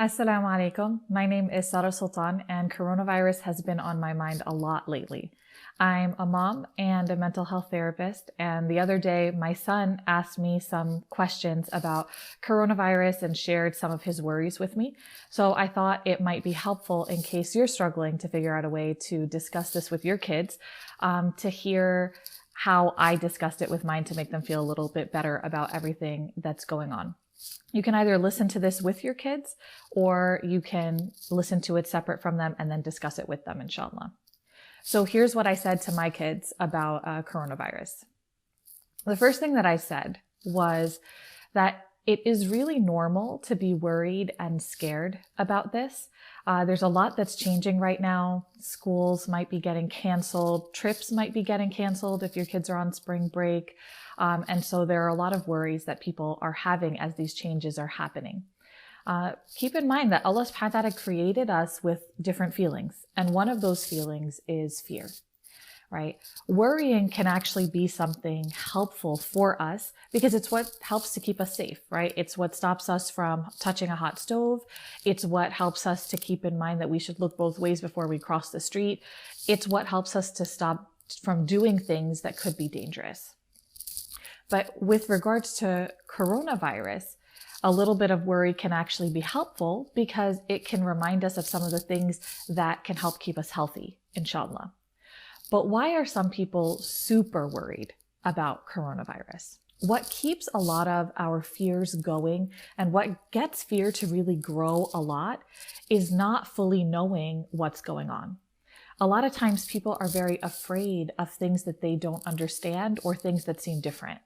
Assalamu alaikum. My name is Sarah Sultan, and coronavirus has been on my mind a lot lately. I'm a mom and a mental health therapist, and the other day my son asked me some questions about coronavirus and shared some of his worries with me. So I thought it might be helpful in case you're struggling to figure out a way to discuss this with your kids, to hear how I discussed it with mine to make them feel a little bit better about everything that's going on. You can either listen to this with your kids or you can listen to it separate from them and then discuss it with them, inshallah. So here's what I said to my kids about coronavirus. The first thing that I said was that it is really normal to be worried and scared about this. There's a lot that's changing right now. Schools might be getting canceled. Trips might be getting canceled if your kids are on spring break. And so there are a lot of worries that people are having as these changes are happening. Keep in mind that Allah subhanahu wa ta'ala created us with different feelings. And one of those feelings is fear, right? Worrying can actually be something helpful for us because it's what helps to keep us safe, right? It's what stops us from touching a hot stove. It's what helps us to keep in mind that we should look both ways before we cross the street. It's what helps us to stop from doing things that could be dangerous. But with regards to coronavirus, a little bit of worry can actually be helpful because it can remind us of some of the things that can help keep us healthy, inshallah. But why are some people super worried about coronavirus? What keeps a lot of our fears going and what gets fear to really grow a lot is not fully knowing what's going on. A lot of times people are very afraid of things that they don't understand or things that seem different.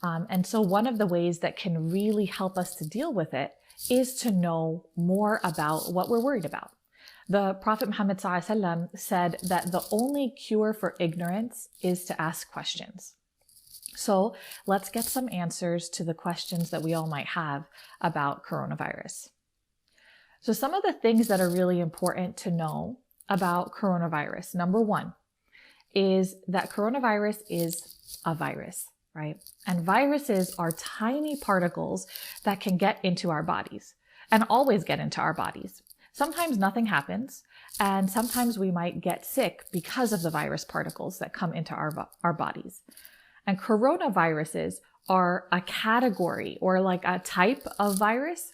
And so one of the ways that can really help us to deal with it is to know more about what we're worried about. The Prophet Muhammad ﷺ said that the only cure for ignorance is to ask questions. So let's get some answers to the questions that we all might have about coronavirus. So some of the things that are really important to know about coronavirus, number one, is that coronavirus is a virus. Right? And viruses are tiny particles that can get into our bodies and always get into our bodies. Sometimes nothing happens, and sometimes we might get sick because of the virus particles that come into our bodies. And coronaviruses are a category or like a type of virus.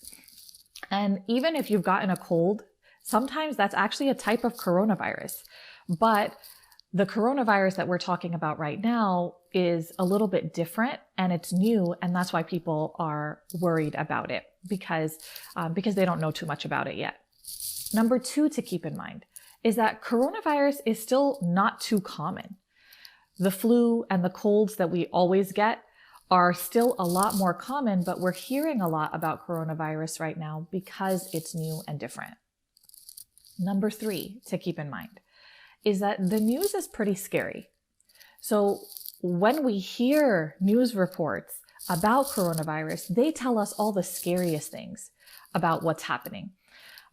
And even if you've gotten a cold, sometimes that's actually a type of coronavirus. But the coronavirus that we're talking about right now is a little bit different and it's new, and that's why people are worried about it because they don't know too much about it yet. Number two to keep in mind is that coronavirus is still not too common. The flu and the colds that we always get are still a lot more common, but we're hearing a lot about coronavirus right now because it's new and different. Number three to keep in mind is that the news is pretty scary. So when we hear news reports about coronavirus, they tell us all the scariest things about what's happening.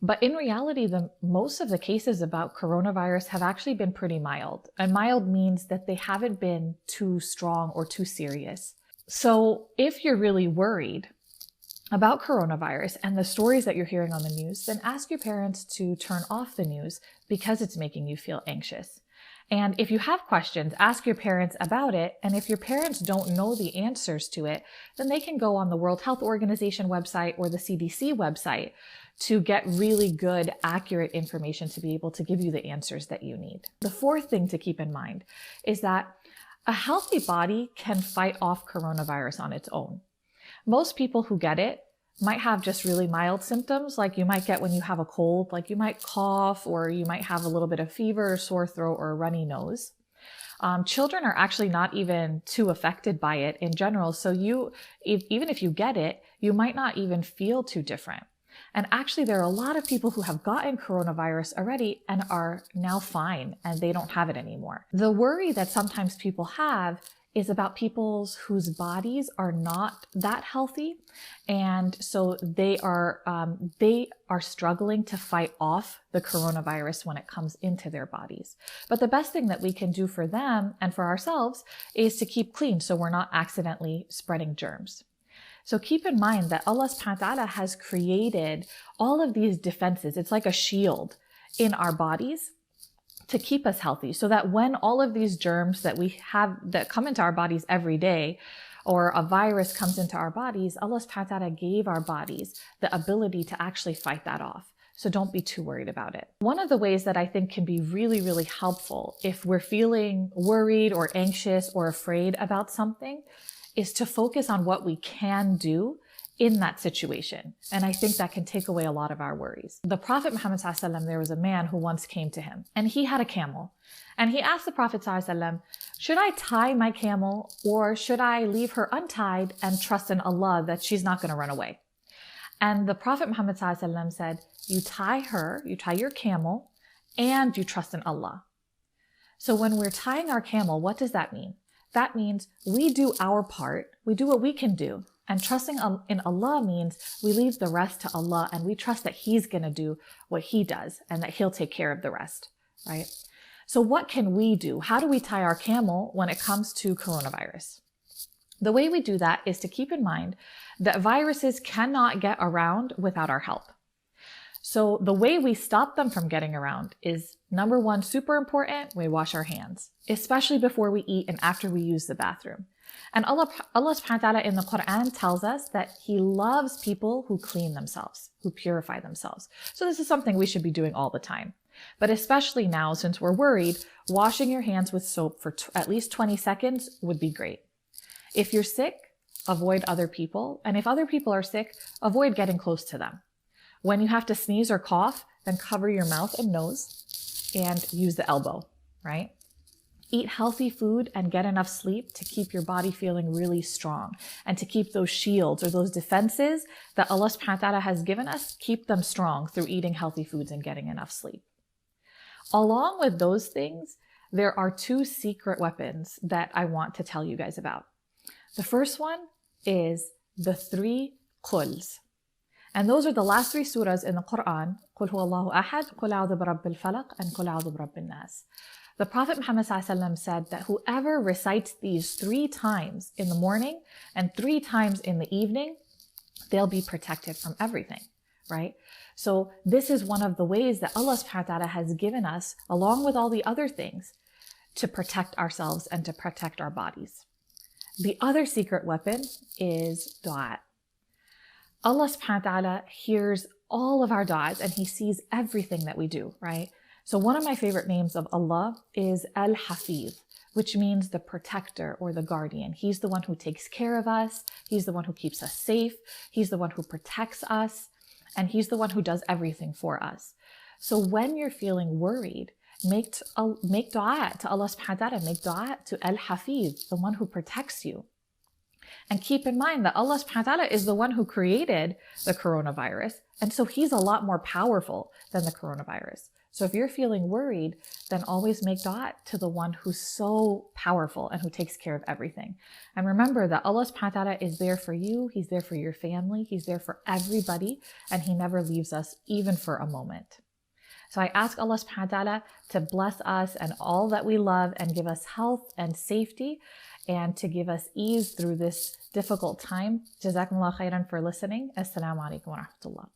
But in reality, most of the cases about coronavirus have actually been pretty mild. And mild means that they haven't been too strong or too serious. So if you're really worried about coronavirus and the stories that you're hearing on the news, then ask your parents to turn off the news because it's making you feel anxious. And if you have questions, ask your parents about it. And if your parents don't know the answers to it, then they can go on the World Health Organization website or the CDC website to get really good, accurate information to be able to give you the answers that you need. The fourth thing to keep in mind is that a healthy body can fight off coronavirus on its own. Most people who get it might have just really mild symptoms, like you might get when you have a cold, like you might cough, or you might have a little bit of fever, sore throat, or a runny nose. Children are actually not even too affected by it in general. So even if you get it, you might not even feel too different. And actually, there are a lot of people who have gotten coronavirus already and are now fine and they don't have it anymore. The worry that sometimes people have is about people whose bodies are not that healthy. And so they are struggling to fight off the coronavirus when it comes into their bodies. But the best thing that we can do for them and for ourselves is to keep clean so we're not accidentally spreading germs. So keep in mind that Allah subhanahu wa ta'ala has created all of these defenses. It's like a shield in our bodies to keep us healthy, so that when all of these germs that we have that come into our bodies every day, or a virus comes into our bodies, Allah subhanahu wa ta'ala gave our bodies the ability to actually fight that off. So don't be too worried about it. One of the ways that I think can be really, really helpful if we're feeling worried or anxious or afraid about something is to focus on what we can do in that situation. And I think that can take away a lot of our worries. The Prophet Muhammad ﷺ, there was a man who once came to him and he had a camel. And he asked the Prophet ﷺ, should I tie my camel or should I leave her untied and trust in Allah that she's not going to run away? And the Prophet Muhammad ﷺ said, you tie your camel and you trust in Allah. So when we're tying our camel, what does that mean? That means we do our part, we do what we can do. And trusting in Allah means we leave the rest to Allah and we trust that He's going to do what He does and that He'll take care of the rest, right? So what can we do? How do we tie our camel when it comes to coronavirus? The way we do that is to keep in mind that viruses cannot get around without our help. So the way we stop them from getting around is, number one, super important, we wash our hands, especially before we eat and after we use the bathroom. And Allah subhanahu wa ta'ala in the Quran tells us that He loves people who clean themselves, who purify themselves. So this is something we should be doing all the time. But especially now, since we're worried, washing your hands with soap for at least 20 seconds would be great. If you're sick, avoid other people. And if other people are sick, avoid getting close to them. When you have to sneeze or cough, then cover your mouth and nose and use the elbow, right? Eat healthy food and get enough sleep to keep your body feeling really strong and to keep those shields or those defenses that Allah subhanahu wa ta'ala has given us, keep them strong through eating healthy foods and getting enough sleep. Along with those things, there are two secret weapons that I want to tell you guys about. The first one is the 3 quls. And those are the last 3 surahs in the Quran. قُلْ هُوَ اللَّهُ أَحَدٌ قُلْ أَعُوذُ بِرَبِّ الْفَلَقِ and قُلْ أَعُوذُ بِرَبِّ النَّاسِ. The Prophet Muhammad ﷺ said that whoever recites these 3 times in the morning and 3 times in the evening, they'll be protected from everything, right? So this is one of the ways that Allah subhanahu wa ta'ala has given us, along with all the other things, to protect ourselves and to protect our bodies. The other secret weapon is dua. Allah subhanahu wa ta'ala hears all of our du'as and He sees everything that we do, right? So one of my favorite names of Allah is Al-Hafiz, which means the protector or the guardian. He's the one who takes care of us. He's the one who keeps us safe. He's the one who protects us. And He's the one who does everything for us. So when you're feeling worried, make dua to Allah subhanahu wa ta'ala, make dua to Al-Hafiz, the one who protects you. And keep in mind that Allah subhanahu wa ta'ala is the one who created the coronavirus. And so He's a lot more powerful than the coronavirus. So if you're feeling worried, then always make dua to the one who's so powerful and who takes care of everything. And remember that Allah subhanahu wa ta'ala is there for you. He's there for your family. He's there for everybody. And He never leaves us even for a moment. So I ask Allah subhanahu wa ta'ala to bless us and all that we love and give us health and safety and to give us ease through this difficult time. Jazakumullah khairan for listening. Assalamu alaikum wa rahmatullah.